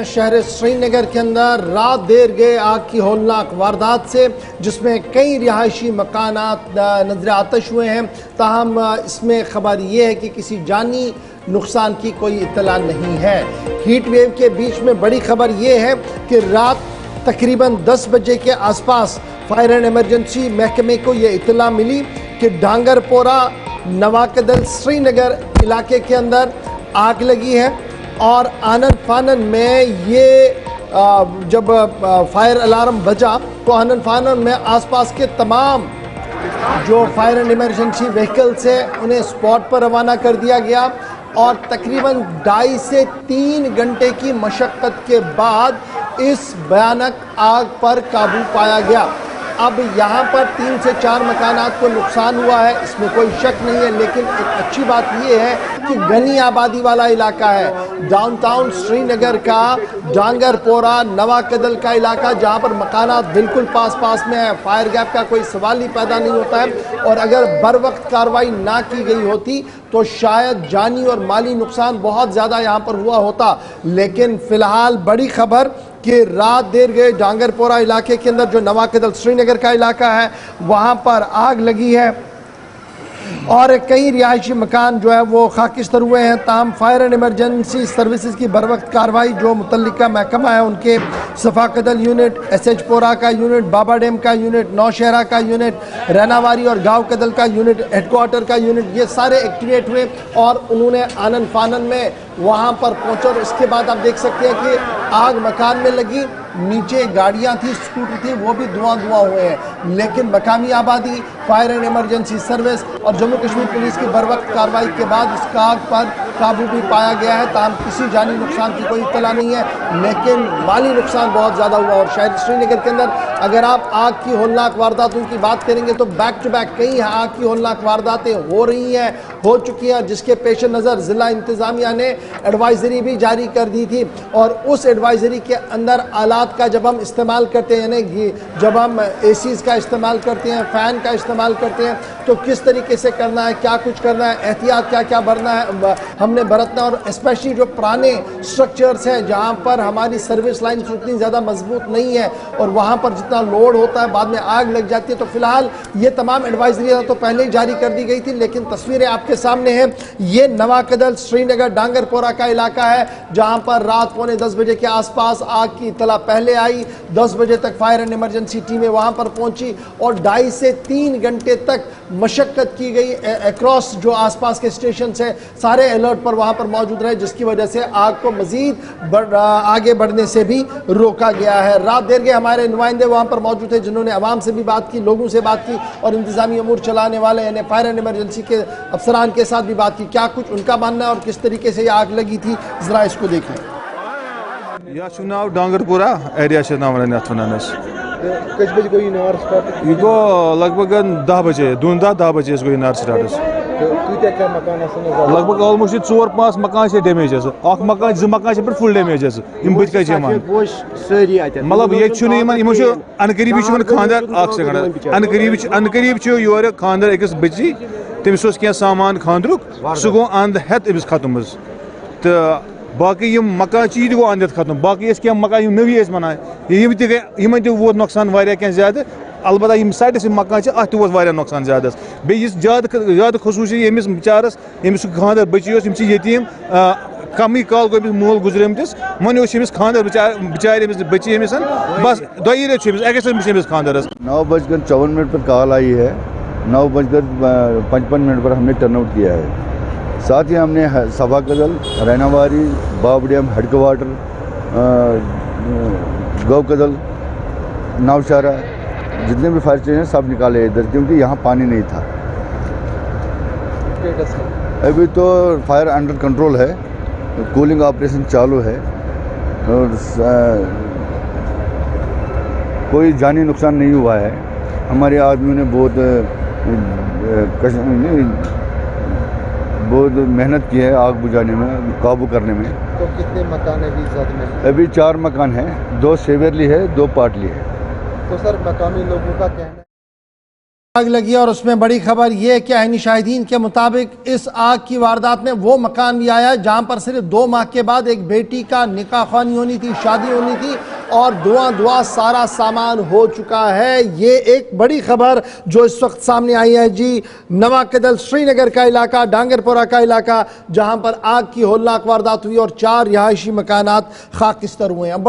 शहर श्रीनगर के अंदर रात देर गए आग की हौलनाक वारदात से, जिसमें कई रिहायशी मकानात नजर आतश हुए हैं। ताहम इसमें खबर ये है कि किसी जानी नुकसान की कोई इत्तला नहीं है। हीट वेव के बीच में बड़ी खबर ये है कि रात तकरीबन 10 बजे के आसपास फायर एंड इमरजेंसी महकमे को ये इत्तला मिली कि डांगरपोरा नवाकदल श्रीनगर इलाके के अंदर आग लगी है। और आनन फानन में ये जब फायर अलार्म बजा तो आनन फानन में आसपास के तमाम जो फायर एंड इमरजेंसी व्हीकल्स है उन्हें स्पॉट पर रवाना कर दिया गया और तकरीबन 2.5 से 3 घंटे की मशक्क़त के बाद इस भयानक आग पर काबू पाया गया। अब यहाँ पर 3 से 4 मकानात को नुकसान हुआ है, इसमें कोई शक नहीं है, लेकिन एक अच्छी बात ये है कि घनी आबादी वाला इलाका है। डाउनटाउन श्रीनगर का डांगरपोरा नवाकदल का इलाका, जहाँ पर मकानात बिल्कुल पास पास में है, फायर गैप का कोई सवाल ही पैदा नहीं होता है। और अगर बर वक्त कार्रवाई ना की गई होती तो शायद जानी और माली नुकसान बहुत ज़्यादा यहाँ पर हुआ होता। लेकिन फ़िलहाल बड़ी खबर कि रात देर गए डांगरपोरा इलाके के अंदर जो नवाकदल श्रीनगर का इलाका है वहाँ पर आग लगी है और कई रिहायशी मकान जो है वो खाकिस्तर हुए हैं। ताहम फायर एंड इमरजेंसी सर्विसेज की बर वक्त कार्रवाई जो मुतल्लिका महकमा है उनके सफाकदल यूनिट, SH पोरा का यूनिट, बाबा डैम का यूनिट, नौशहरा का यूनिट, रैनावारी और गाँव कदल का यूनिट, हेडक्वार्टर का यूनिट, ये सारे एक्टिवेट हुए और उन्होंने आनन फानन में वहाँ पर पहुँचा। और इसके बाद आप देख सकते हैं कि आग मकान में लगी, नीचे गाड़ियाँ थी, स्कूटर थी, वो भी धुआं हुए हैं। लेकिन मकामी आबादी, फायर एंड इमरजेंसी सर्विस और जम्मू कश्मीर पुलिस की बर वक्त कार्रवाई के बाद इस आग पर काबू भी पाया गया है। ताहम किसी जानी नुकसान की कोई इत्तला नहीं है, लेकिन माली नुकसान बहुत ज़्यादा हुआ। और शहर श्रीनगर के अंदर अगर आप आग की हौलनाक वारदातों की बात करेंगे तो बैक टू बैक कई आग की हौलनाक वारदातें हो रही हैं, हो चुकी हैं, जिसके पेश नज़र ज़िला इंतज़ामिया ने एडवाइज़री भी जारी कर दी थी। और उस एडवाइज़री के अंदर आलात का जब हम इस्तेमाल करते हैं, यानी जब हम ACs का इस्तेमाल करते हैं, फ़ैन का इस्तेमाल करते हैं, तो किस तरीके से करना है, क्या कुछ करना है, एहतियात क्या क्या बरना है, हमने बरतना। और स्पेशली जो पुराने स्ट्रक्चर्स हैं जहाँ पर हमारी सर्विस लाइन उतनी ज़्यादा मजबूत नहीं है और वहाँ पर जितना लोड होता है बाद में आग लग जाती है। तो फिलहाल ये तमाम एडवाइजरी तो पहले ही जारी कर दी गई थी, लेकिन तस्वीरें आपके सामने हैं। ये नवाकदल श्रीनगर डांगरपोरा का इलाका है जहाँ पर रात 9:45 बजे के आसपास आग की इत्तला पहले आई। 10 बजे तक फायर एंड इमरजेंसी टीमें वहाँ पर पहुँची और 2.5 से 3 घंटे तक मशक्क़त की गई। अक्रॉस जो आसपास के स्टेशन है सारे अलर्ट पर वहाँ पर मौजूद रहे, जिसकी वजह से आग को मज़ीद आगे बढ़ने से भी रोका गया है। रात देर के हमारे नुमाइंदे वहाँ पर मौजूद थे जिन्होंने आवाम से भी बात की, लोगों से बात की और इंतज़ामी अमूर चलाने वाले यानी फायर एंड इमरजेंसी के अफसरान के साथ भी बात की। क्या कुछ उनका मानना है और किस तरीके से ये आग लगी थी, ज़रा इसको देखें। यह नाव डांगरपोरा एरिया से नाम किस बजे को ये नार स्टार्ट? यह गो लगभग 10 बजे 10 बजे गो नार स्टार्ट। लगभग ऑलमोस्ट 4-5 मकान से डैमेज मकान 2 मकान फुल डैमेज बत मतलब ये अनकरीबी खानदार अनकरीब योर खानदार अकिस बच्ची तमिस क्या सामान खानदरुक सह गो अंद हेत अमिस खत्म तो बाकी मकान चीज गो अंद खत्म। बाकी क्या मकान नवी बनाए वोत नुकसान क्या ज्यादा। अलबत्ता साइडस मकान अत वोत नुकसान ज्यादा। ज्यादा खसूसी यमिस बिचारस यमिस खानदार बच्ची यतीम कम काल गो मोल गुजरमतिस वन खानदार बिचार बच्ची बस 2 रेत खानदार। 9:54 पर कॉल आई है, 9:55 पर हमने टर्नआउट किया है। साथ ही हमने सफाकदल, रैनावारी, बाब डैम, हेडक्वार्टर, गाँव कदल, नौशहरा जितने भी फायर स्टेशन सब निकाले इधर, क्योंकि यहाँ पानी नहीं था। अभी तो फायर अंडर कंट्रोल है, कूलिंग ऑपरेशन चालू है और कोई जानी नुकसान नहीं हुआ है। हमारे आदमियों ने बहुत मेहनत की है आग बुझाने में, काबू करने में। तो कितने मकान है अभी 4 मकान हैं, 2 सेवियरली है, 2 पार्टली है। तो सर मकामी लोगों का कहना आग लगी और उसमें बड़ी खबर ये है कि आईनी शाहिदीन के मुताबिक इस आग की वारदात में वो मकान भी आया है जहां पर सिर्फ 2 माह के बाद एक बेटी का निकाह ख्वानी होनी थी, शादी होनी थी और दुआ सारा सामान हो चुका है। ये एक बड़ी खबर जो इस वक्त सामने आई है जी, नवाकदल श्रीनगर का इलाका, डांगरपुरा का इलाका, जहां पर आग की होलनाक वारदात हुई और 4 रिहायशी मकानात खाकिस्तर हुए हैं।